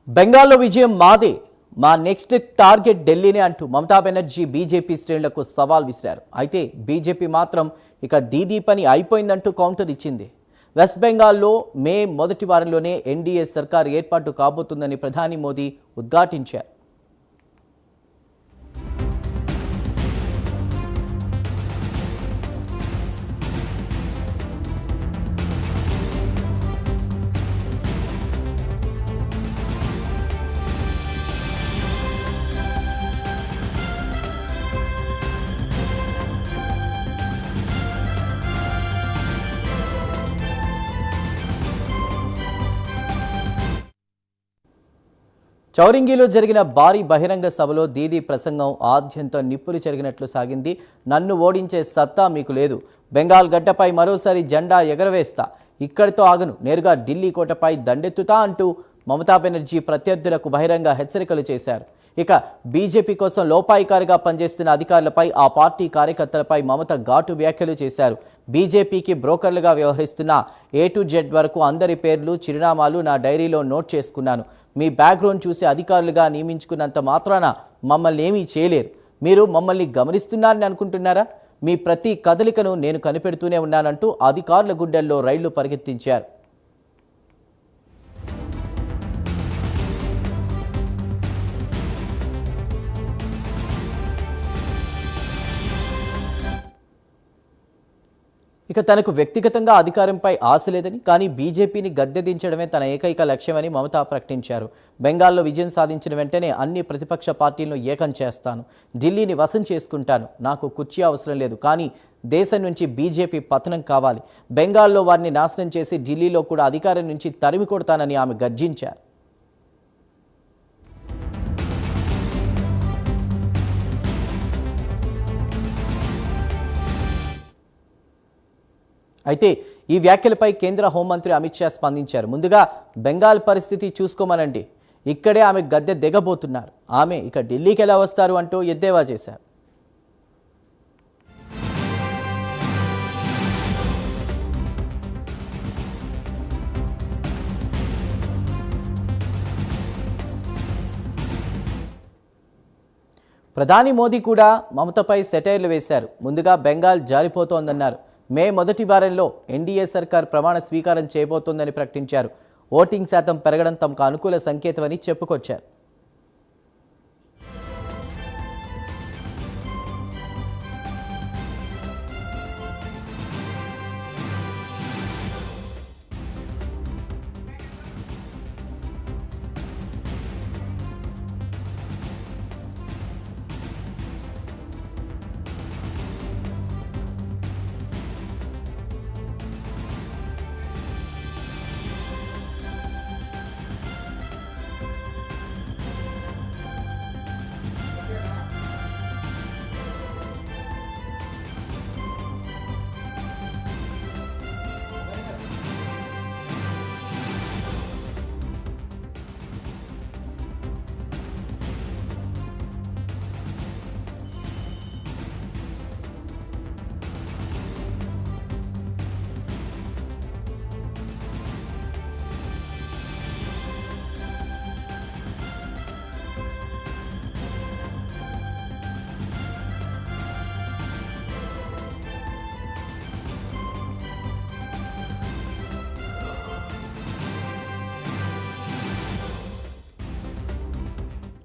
బెంగాల్లో విజయం మాదే, మా నెక్స్ట్ టార్గెట్ ఢిల్లీనే అంటూ మమతా బెనర్జీ బీజేపీ శ్రేణులకు సవాల్ విసిరారు. అయితే బీజేపీ మాత్రం ఇక దీదీ పని అయిపోయిందంటూ కౌంటర్ ఇచ్చింది. వెస్ట్ బెంగాల్లో మే మొదటి వారంలోనే ఎన్డీఏ సర్కార్ ఏర్పాటు కాబోతుందని ప్రధాని మోదీ ఉద్ఘాటించారు. చౌరింగిలో జరిగిన భారీ బహిరంగ సభలో దీదీ ప్రసంగం ఆద్యంతం నిప్పులు చెరిగినట్లు సాగింది. నన్ను ఓడించే సత్తా మీకు లేదు, బెంగాల్ గడ్డపై మరోసారి జెండా ఎగరవేస్తా, ఇక్కడితో ఆగను, నేరుగా ఢిల్లీ కోటపై దండెత్తుతా అంటూ మమతా బెనర్జీ ప్రత్యర్థులకు బహిరంగ హెచ్చరికలు చేశారు. ఇక బీజేపీ కోసం లోపాయికారిగా పనిచేస్తున్న అధికారులపై, ఆ పార్టీ కార్యకర్తలపై మమత ఘాటు వ్యాఖ్యలు చేశారు. బీజేపీకి బ్రోకర్లుగా వ్యవహరిస్తున్న A to Z వరకు అందరి పేర్లు, చిరునామాలు నా డైరీలో నోట్ చేసుకున్నాను. మీ బ్యాక్గ్రౌండ్ చూసి అధికారులుగా నియమించుకున్నంత మాత్రాన మమ్మల్ని ఏమీ చేయలేరు. మీరు మమ్మల్ని గమనిస్తున్నారని అనుకుంటున్నారా? మీ ప్రతి కదలికను నేను కనిపెడుతూనే ఉన్నానంటూ అధికారుల గుండెల్లో రైళ్లు పరిగెత్తించారు. ఇక తనకు వ్యక్తిగతంగా అధికారంపై ఆశ లేదని, కానీ బీజేపీని గద్దెదించడమే తన ఏకైక లక్ష్యమని మమతా ప్రకటించారు. బెంగాల్లో విజయం సాధించిన వెంటనే అన్ని ప్రతిపక్ష పార్టీలను ఏకం చేస్తాను, ఢిల్లీని వశం చేసుకుంటాను, నాకు కుర్చీ అవసరం లేదు, కానీ దేశం నుంచి బీజేపీ పతనం కావాలి, బెంగాల్లో వారిని నాశనం చేసి ఢిల్లీలో కూడా అధికారం నుంచి తరిమి కొడతానని ఆమె గర్జించారు. అయితే ఈ వ్యాఖ్యలపై కేంద్ర హోంమంత్రి అమిత్ షా స్పందించారు. ముందుగా బెంగాల్ పరిస్థితి చూసుకోమనండి, ఇక్కడే ఆమె గద్దె దిగబోతున్నారు, ఆమె ఇక ఢిల్లీకి ఎలా వస్తారు అంటూ ఎద్దేవా చేశారు. ప్రధాని మోదీ కూడా మమతపై సెటైర్లు వేశారు. ముందుగా బెంగాల్ జారిపోతోందన్నారు. మే మొదటి వారంలో ఎన్డీఏ సర్కార్ ప్రమాణ స్వీకారం చేయబోతోందని ప్రకటించారు. ఓటింగ్ శాతం పెరగడం తమకు అనుకూల సంకేతమని చెప్పుకొచ్చారు.